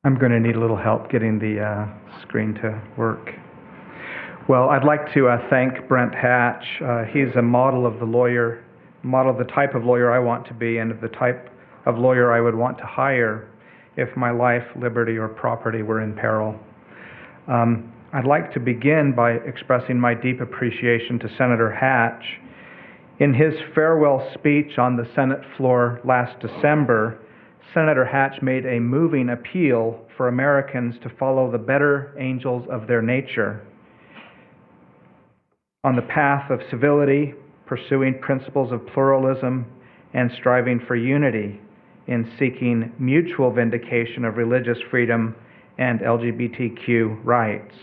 I'm going to need a little help getting the screen to work. Well, I'd like to thank Brent Hatch. He's a model of the type of lawyer I want to be and of the type of lawyer I would want to hire if my life, liberty, or property were in peril. I'd like to begin by expressing my deep appreciation to Senator Hatch. In his farewell speech on the Senate floor last December, Senator Hatch made a moving appeal for Americans to follow the better angels of their nature on the path of civility, pursuing principles of pluralism, and striving for unity in seeking mutual vindication of religious freedom and LGBTQ rights,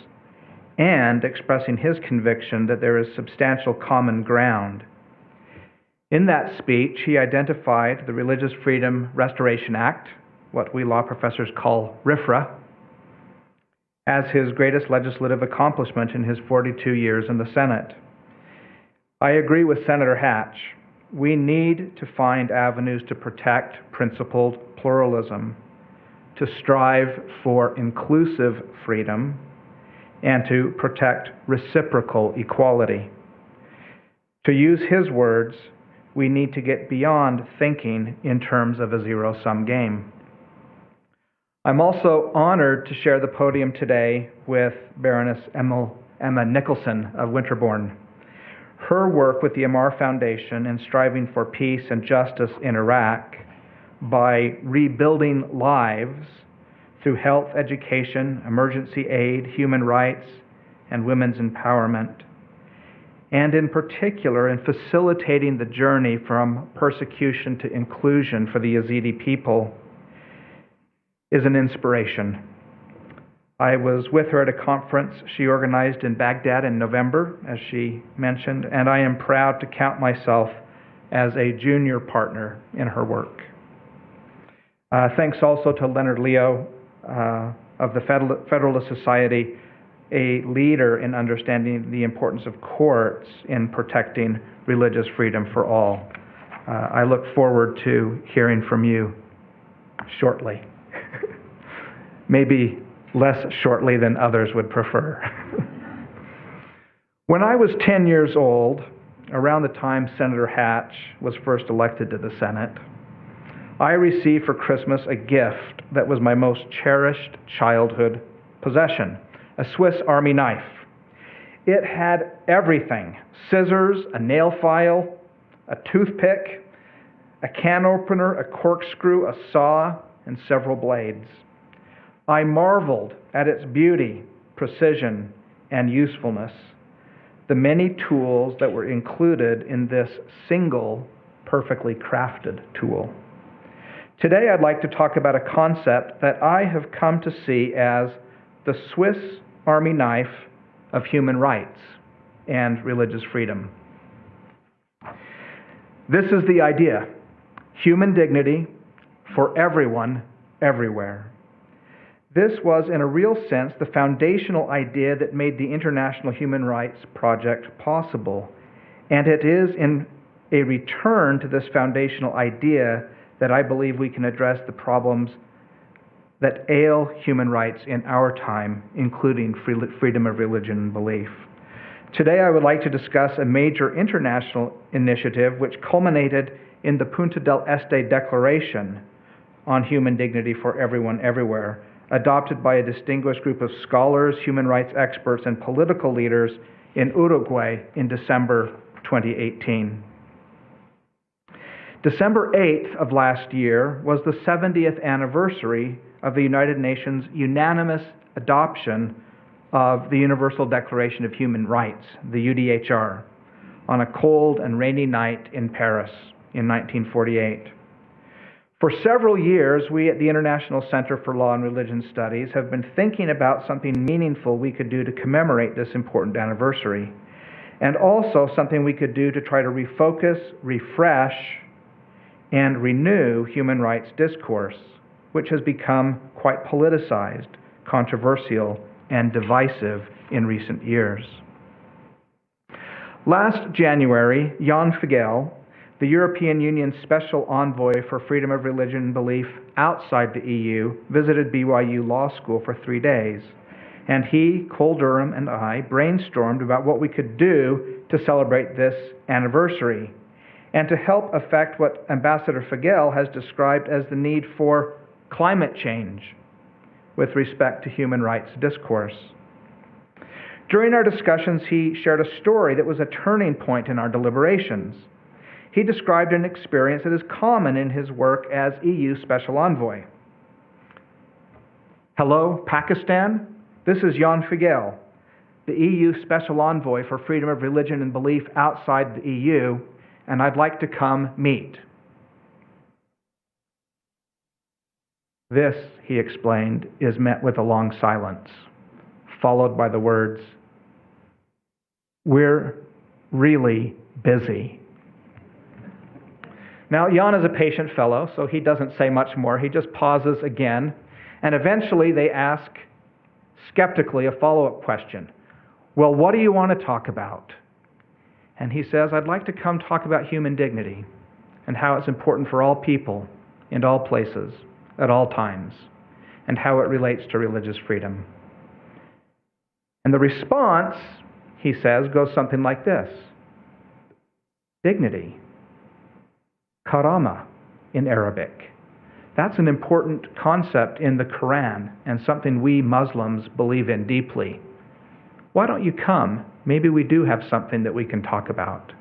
and expressing his conviction that there is substantial common ground. In that speech, he identified the Religious Freedom Restoration Act, what we law professors call RFRA, as his greatest legislative accomplishment in his 42 years in the Senate. I agree with Senator Hatch. We need to find avenues to protect principled pluralism, to strive for inclusive freedom, and to protect reciprocal equality. To use his words, we need to get beyond thinking in terms of a zero-sum game. I'm also honored to share the podium today with Baroness Emma Nicholson of Winterbourne. Her work with the Amar Foundation in striving for peace and justice in Iraq by rebuilding lives through health, education, emergency aid, human rights, and women's empowerment, and in particular in facilitating the journey from persecution to inclusion for the Yazidi people, is an inspiration. I was with her at a conference she organized in Baghdad in November, as she mentioned, and I am proud to count myself as a junior partner in her work. Thanks also to Leonard Leo of the Federalist Society, a leader in understanding the importance of courts in protecting religious freedom for all. I look forward to hearing from you shortly. Maybe less shortly than others would prefer. When I was 10 years old, around the time Senator Hatch was first elected to the Senate, I received for Christmas a gift that was my most cherished childhood possession, a Swiss Army knife. It had everything: scissors, a nail file, a toothpick, a can opener, a corkscrew, a saw, and several blades. I marveled at its beauty, precision, and usefulness, the many tools that were included in this single, perfectly crafted tool. Today, I'd like to talk about a concept that I have come to see as the Swiss Army knife of human rights and religious freedom. This is the idea: human dignity for everyone, everywhere. This was, in a real sense, the foundational idea that made the International Human Rights Project possible. And it is in a return to this foundational idea that I believe we can address the problems that ail human rights in our time, including freedom of religion and belief. Today, I would like to discuss a major international initiative which culminated in the Punta del Este Declaration on Human Dignity for Everyone, Everywhere, adopted by a distinguished group of scholars, human rights experts, and political leaders in Uruguay in December 2018. December 8th of last year was the 70th anniversary of the United Nations unanimous adoption of the Universal Declaration of Human Rights, the UDHR, on a cold and rainy night in Paris in 1948. For several years, we at the International Center for Law and Religion Studies have been thinking about something meaningful we could do to commemorate this important anniversary, and also something we could do to try to refocus, refresh, and renew human rights discourse, which has become quite politicized, controversial, and divisive in recent years. Last January, Jan Figel, the European Union's Special Envoy for Freedom of Religion and Belief outside the EU visited BYU Law School for 3 days. And he, Cole Durham, and I brainstormed about what we could do to celebrate this anniversary and to help affect what Ambassador Fagel has described as the need for climate change with respect to human rights discourse. During our discussions, he shared a story that was a turning point in our deliberations. He described an experience that is common in his work as EU Special Envoy. Hello, Pakistan. This is Jan Fagel, the EU Special Envoy for Freedom of Religion and Belief outside the EU, and I'd like to come meet. This, he explained, is met with a long silence, followed by the words, "We're really busy." Now, Jan is a patient fellow, so he doesn't say much more. He just pauses again, and eventually they ask, skeptically, a follow-up question. "Well, what do you want to talk about?" And he says, "I'd like to come talk about human dignity and how it's important for all people in all places at all times and how it relates to religious freedom." And the response, he says, goes something like this. Dignity. Karama in Arabic. That's an important concept in the Quran and something we Muslims believe in deeply. Why don't you come? Maybe we do have something that we can talk about.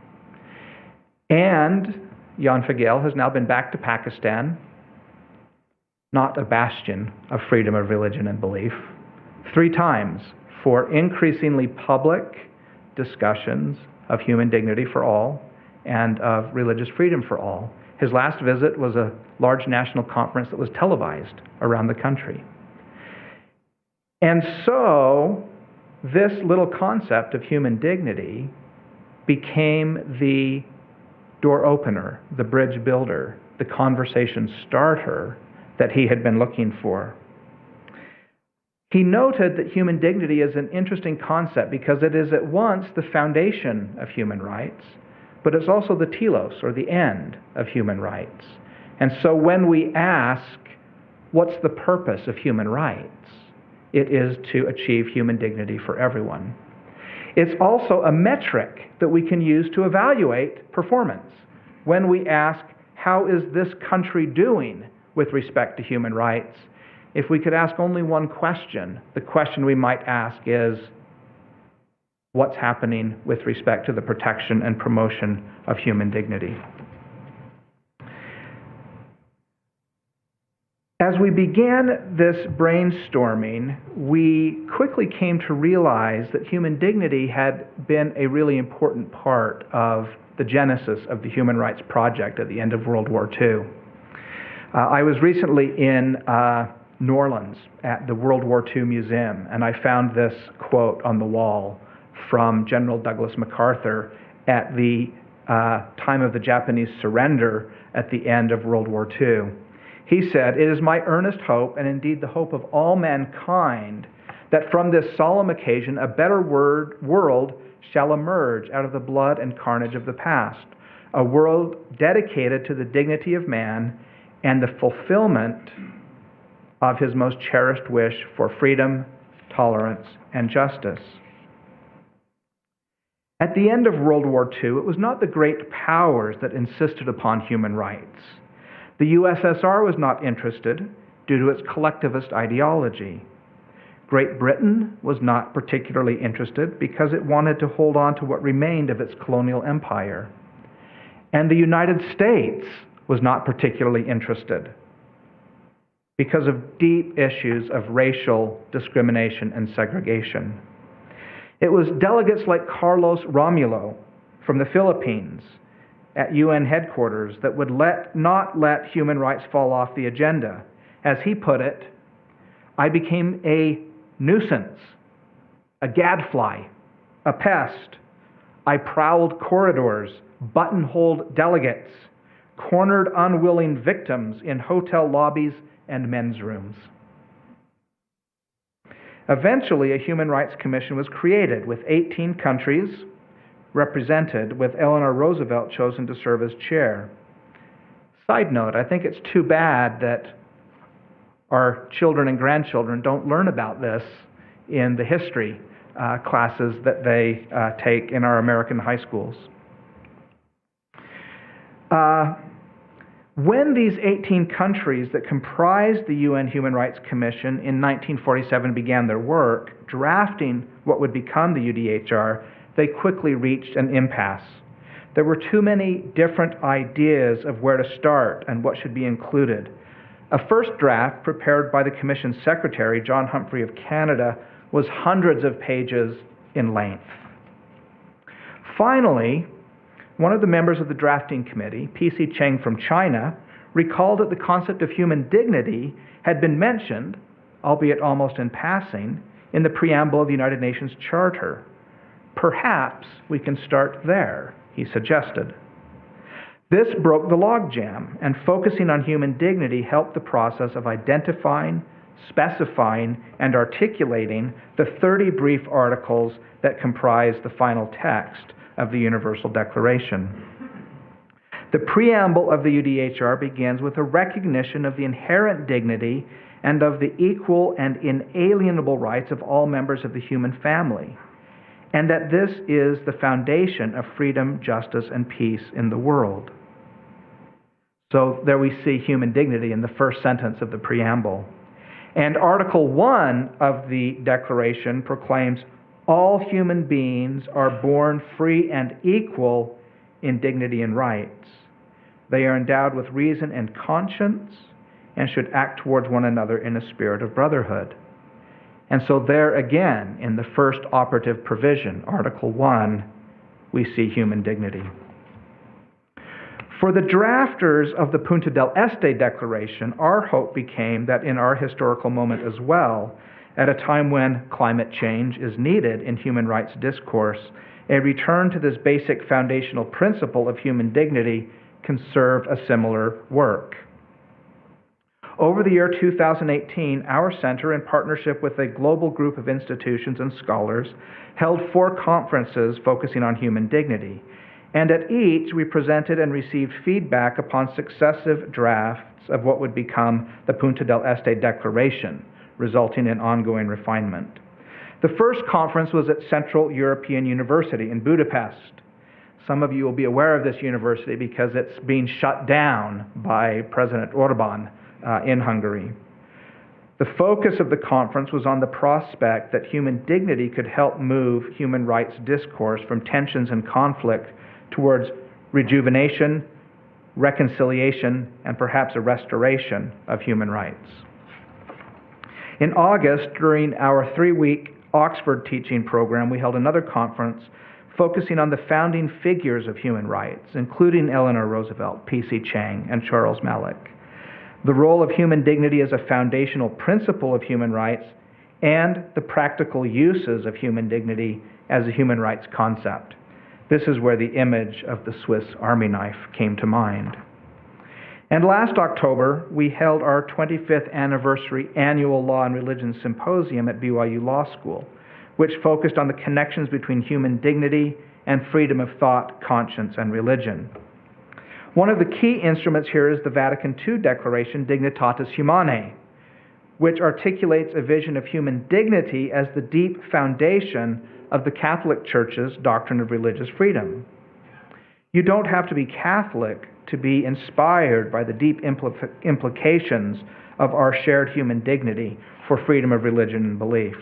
And Jan Fagel has now been back to Pakistan, not a bastion of freedom of religion and belief, 3 times for increasingly public discussions of human dignity for all and of religious freedom for all. His last visit was a large national conference that was televised around the country. And so this little concept of human dignity became the door opener, the bridge builder, the conversation starter that he had been looking for. He noted that human dignity is an interesting concept because it is at once the foundation of human rights, but it's also the telos, or the end, of human rights. And so when we ask, what's the purpose of human rights? It is to achieve human dignity for everyone. It's also a metric that we can use to evaluate performance. When we ask, how is this country doing with respect to human rights? If we could ask only one question, the question we might ask is, what's happening with respect to the protection and promotion of human dignity? As we began this brainstorming, we quickly came to realize that human dignity had been a really important part of the genesis of the Human Rights Project at the end of World War II. I was recently in New Orleans at the World War II Museum, and I found this quote on the wall from General Douglas MacArthur at the time of the Japanese surrender at the end of World War II. He said, "It is my earnest hope, and indeed the hope of all mankind, that from this solemn occasion a better world shall emerge out of the blood and carnage of the past, a world dedicated to the dignity of man and the fulfillment of his most cherished wish for freedom, tolerance, and justice." At the end of World War II, it was not the great powers that insisted upon human rights. The USSR was not interested due to its collectivist ideology. Great Britain was not particularly interested because it wanted to hold on to what remained of its colonial empire. And the United States was not particularly interested because of deep issues of racial discrimination and segregation. It was delegates like Carlos Romulo from the Philippines at UN headquarters that would not let human rights fall off the agenda. As he put it, "I became a nuisance, a gadfly, a pest. I prowled corridors, buttonholed delegates, cornered unwilling victims in hotel lobbies and men's rooms." Eventually, a Human Rights Commission was created with 18 countries represented, with Eleanor Roosevelt chosen to serve as chair. Side note, I think it's too bad that Our children and grandchildren don't learn about this in the history classes that they take in our American high schools. When these 18 countries that comprised the UN Human Rights Commission in 1947 began their work, drafting what would become the UDHR, they quickly reached an impasse. There were too many different ideas of where to start and what should be included. A first draft prepared by the Commission's Secretary, John Humphrey of Canada, was hundreds of pages in length. Finally, one of the members of the drafting committee, P.C. Cheng from China, recalled that the concept of human dignity had been mentioned, albeit almost in passing, in the preamble of the United Nations Charter. Perhaps we can start there, he suggested. This broke the logjam, and focusing on human dignity helped the process of identifying, specifying, and articulating the 30 brief articles that comprise the final text of the Universal Declaration. The preamble of the UDHR begins with a recognition of the inherent dignity and of the equal and inalienable rights of all members of the human family, and that this is the foundation of freedom, justice, and peace in the world. So there we see human dignity in the first sentence of the preamble. And Article 1 of the Declaration proclaims all human beings are born free and equal in dignity and rights. They are endowed with reason and conscience and should act towards one another in a spirit of brotherhood. And so there again, in the first operative provision, Article 1, we see human dignity. For the drafters of the Punta del Este Declaration, our hope became that in our historical moment as well, at a time when climate change is needed in human rights discourse, a return to this basic foundational principle of human dignity can serve a similar work. Over the year 2018, our center, in partnership with a global group of institutions and scholars, held 4 conferences focusing on human dignity. And at each, we presented and received feedback upon successive drafts of what would become the Punta del Este Declaration, resulting in ongoing refinement. The first conference was at Central European University in Budapest. Some of you will be aware of this university because it's being shut down by President Orban in Hungary. The focus of the conference was on the prospect that human dignity could help move human rights discourse from tensions and conflict towards rejuvenation, reconciliation, and perhaps a restoration of human rights. In August, during our 3-week Oxford teaching program, we held another conference focusing on the founding figures of human rights, including Eleanor Roosevelt, P.C. Cheng, and Charles Malik. The role of human dignity as a foundational principle of human rights, and the practical uses of human dignity as a human rights concept. This is where the image of the Swiss Army knife came to mind. And last October, we held our 25th anniversary annual Law and Religion Symposium at BYU Law School, which focused on the connections between human dignity and freedom of thought, conscience, and religion. One of the key instruments here is the Vatican II Declaration, Dignitatis Humanae, which articulates a vision of human dignity as the deep foundation of the Catholic Church's doctrine of religious freedom. You don't have to be Catholic to be inspired by the deep implications of our shared human dignity for freedom of religion and belief.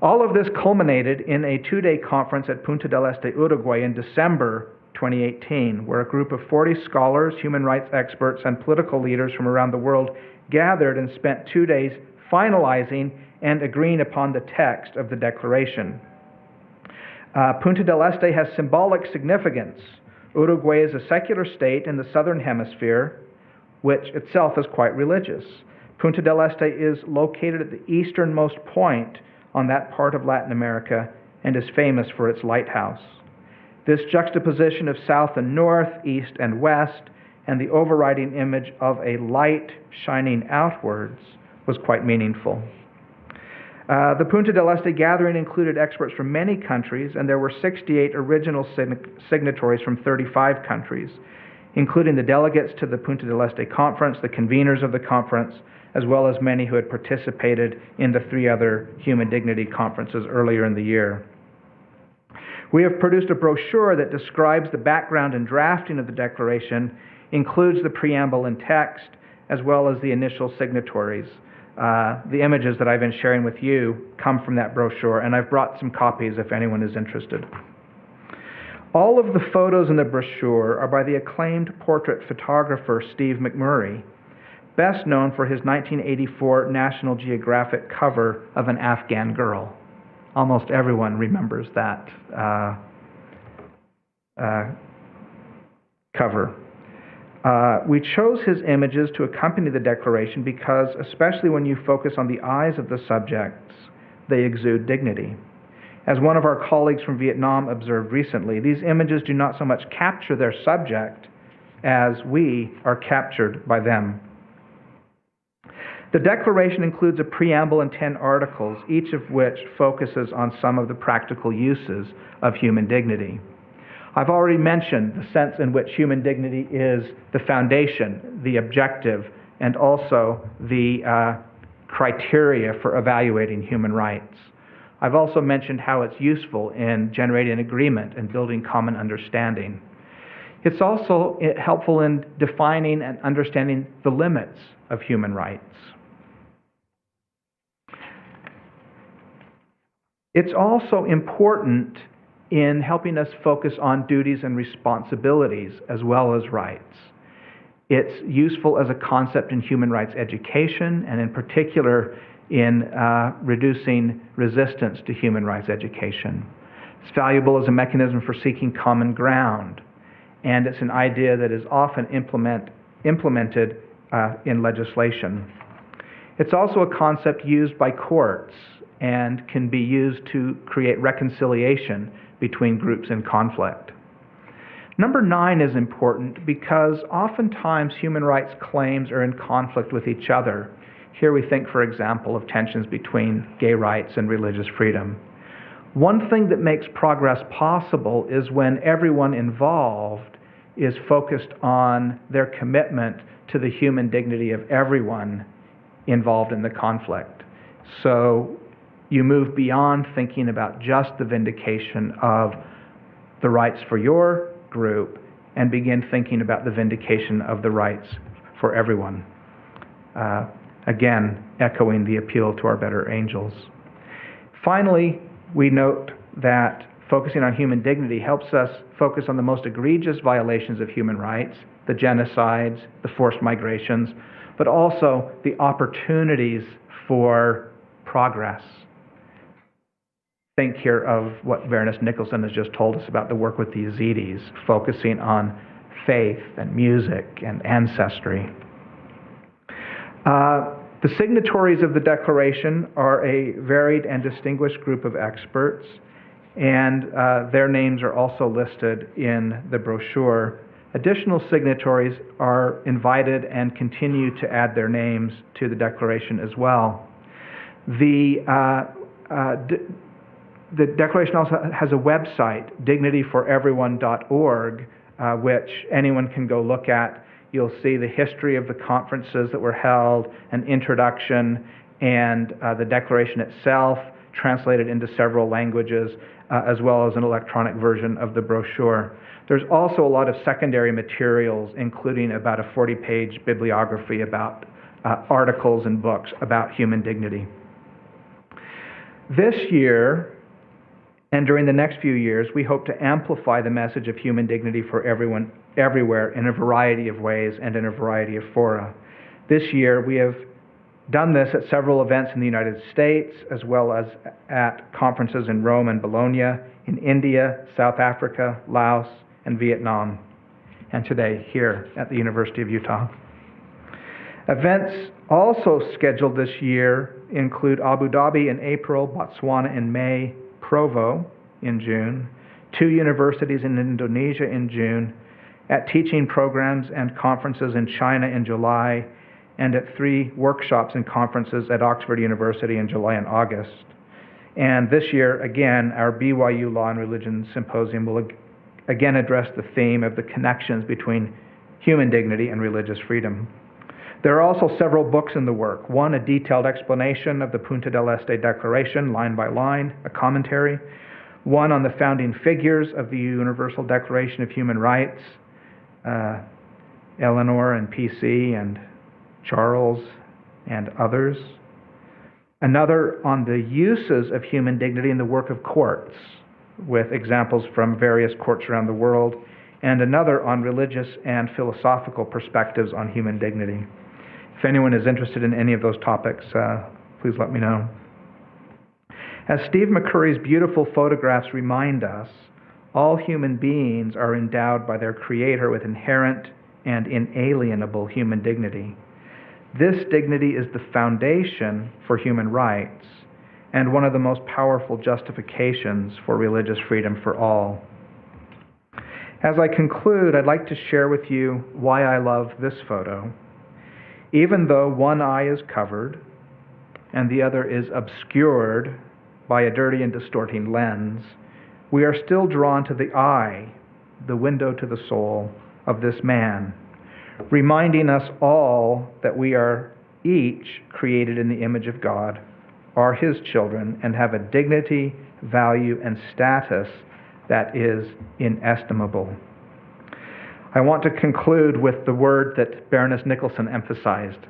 All of this culminated in a 2-day conference at Punta del Este, Uruguay in December 2018, where a group of 40 scholars, human rights experts, and political leaders from around the world gathered and spent 2 days finalizing and agreeing upon the text of the Declaration. Punta del Este has symbolic significance. Uruguay is a secular state in the southern hemisphere, which itself is quite religious. Punta del Este is located at the easternmost point on that part of Latin America and is famous for its lighthouse. This juxtaposition of south and north, east and west, and the overriding image of a light shining outwards was quite meaningful. The Punta del Este gathering included experts from many countries, and there were 68 original signatories from 35 countries, including the delegates to the Punta del Este conference, the conveners of the conference, as well as many who had participated in the 3 other Human Dignity conferences earlier in the year. We have produced a brochure that describes the background and drafting of the Declaration, includes the preamble and text, as well as the initial signatories. The images that I've been sharing with you come from that brochure, and I've brought some copies if anyone is interested. All of the photos in the brochure are by the acclaimed portrait photographer Steve McMurray, best known for his 1984 National Geographic cover of an Afghan girl. Almost everyone remembers that cover. We chose his images to accompany the Declaration because, especially when you focus on the eyes of the subjects, they exude dignity. As one of our colleagues from Vietnam observed recently, these images do not so much capture their subject as we are captured by them. The Declaration includes a preamble and 10 articles, each of which focuses on some of the practical uses of human dignity. I've already mentioned the sense in which human dignity is the foundation, the objective, and also the criteria for evaluating human rights. I've also mentioned how it's useful in generating agreement and building common understanding. It's also helpful in defining and understanding the limits of human rights. It's also important in helping us focus on duties and responsibilities as well as rights. It's useful as a concept in human rights education, and in particular in reducing resistance to human rights education. It's valuable as a mechanism for seeking common ground, and it's an idea that is often implemented in legislation. It's also a concept used by courts and can be used to create reconciliation between groups in conflict. Number 9 is important because oftentimes human rights claims are in conflict with each other. Here we think, for example, of tensions between gay rights and religious freedom. One thing that makes progress possible is when everyone involved is focused on their commitment to the human dignity of everyone involved in the conflict. So you move beyond thinking about just the vindication of the rights for your group and begin thinking about the vindication of the rights for everyone. Again, echoing the appeal to our better angels. Finally, we note that focusing on human dignity helps us focus on the most egregious violations of human rights, the genocides, the forced migrations, but also the opportunities for progress. Think here of what Baroness Nicholson has just told us about the work with the Yazidis, focusing on faith and music and ancestry. The signatories of the Declaration are a varied and distinguished group of experts, and their names are also listed in the brochure. Additional signatories are invited and continue to add their names to the Declaration as well. The Declaration also has a website, dignityforeveryone.org, which anyone can go look at. You'll see the history of the conferences that were held, an introduction, and the Declaration itself, translated into several languages, as well as an electronic version of the brochure. There's also a lot of secondary materials, including about a 40-page bibliography about articles and books about human dignity. This year, and during the next few years, we hope to amplify the message of human dignity for everyone, everywhere, in a variety of ways and in a variety of fora. This year, we have done this at several events in the United States, as well as at conferences in Rome and Bologna, in India, South Africa, Laos, and Vietnam, and today here at the University of Utah. Events also scheduled this year include Abu Dhabi in April, Botswana in May, Provo in June, 2 universities in Indonesia in June, at teaching programs and conferences in China in July, and at 3 workshops and conferences at Oxford University in July and August. And this year, again, our BYU Law and Religion Symposium will again address the theme of the connections between human dignity and religious freedom. There are also several books in the work. One, a detailed explanation of the Punta del Este Declaration, line by line, a commentary. One on the founding figures of the Universal Declaration of Human Rights, Eleanor and P.C. and Charles and others. Another on the uses of human dignity in the work of courts, with examples from various courts around the world, and another on religious and philosophical perspectives on human dignity. If anyone is interested in any of those topics, please let me know. As Steve McCurry's beautiful photographs remind us, all human beings are endowed by their Creator with inherent and inalienable human dignity. This dignity is the foundation for human rights and one of the most powerful justifications for religious freedom for all. As I conclude, I'd like to share with you why I love this photo. Even though one eye is covered and the other is obscured by a dirty and distorting lens, we are still drawn to the eye, the window to the soul of this man, reminding us all that we are each created in the image of God, are His children, and have a dignity, value, and status that is inestimable. I want to conclude with the word that Baroness Nicholson emphasized: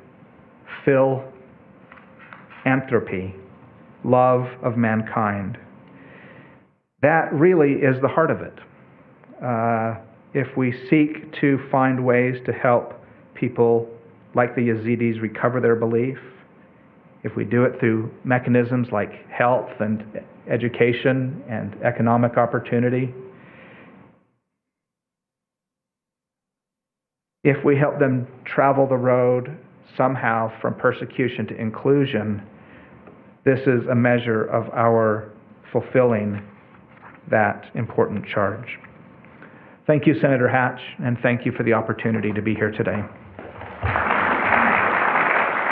philanthropy, love of mankind. That really is the heart of it. If we seek to find ways to help people like the Yazidis recover their belief, if we do it through mechanisms like health and education and economic opportunity, if we help them travel the road somehow from persecution to inclusion, this is a measure of our fulfilling that important charge. Thank you, Senator Hatch, and thank you for the opportunity to be here today.